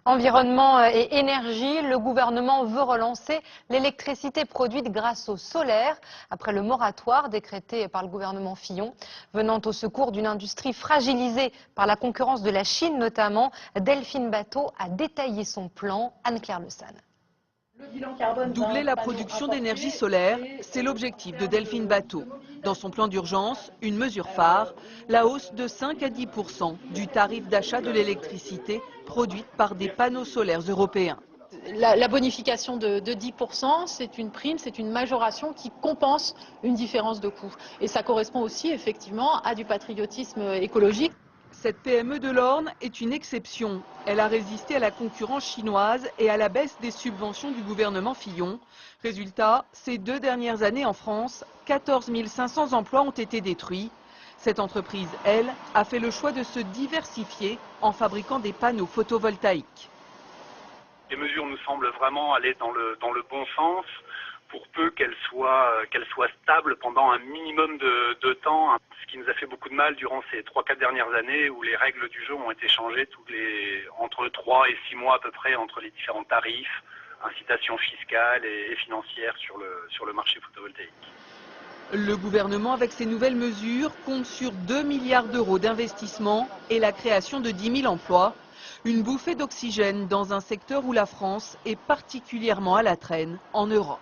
Environnement et énergie, le gouvernement veut relancer l'électricité produite grâce au solaire, après le moratoire décrété par le gouvernement Fillon. Venant au secours d'une industrie fragilisée par la concurrence de la Chine notamment, Delphine Bateau a détaillé son plan. Anne-Claire Le San. Doubler la production d'énergie solaire, c'est l'objectif de Delphine Bateau. Dans son plan d'urgence, une mesure phare, la hausse de 5 à 10% du tarif d'achat de l'électricité produite par des panneaux solaires européens. La bonification de 10%, c'est une prime, c'est une majoration qui compense une différence de coût. Et ça correspond aussi effectivement à du patriotisme écologique. Cette PME de l'Orne est une exception. Elle a résisté à la concurrence chinoise et à la baisse des subventions du gouvernement Fillon. Résultat, ces 2 dernières années en France, 14 500 emplois ont été détruits. Cette entreprise, elle, a fait le choix de se diversifier en fabriquant des panneaux photovoltaïques. Les mesures nous semblent vraiment aller dans le bon sens, pour peu qu'elles soient stables pendant un minimum de temps. Ce qui nous a fait beaucoup de mal durant ces 3-4 dernières années où les règles du jeu ont été changées entre 3 et 6 mois à peu près entre les différents tarifs, incitations fiscales et financières sur le marché photovoltaïque. Le gouvernement, avec ces nouvelles mesures, compte sur 2 milliards d'euros d'investissement et la création de 10 000 emplois. Une bouffée d'oxygène dans un secteur où la France est particulièrement à la traîne en Europe.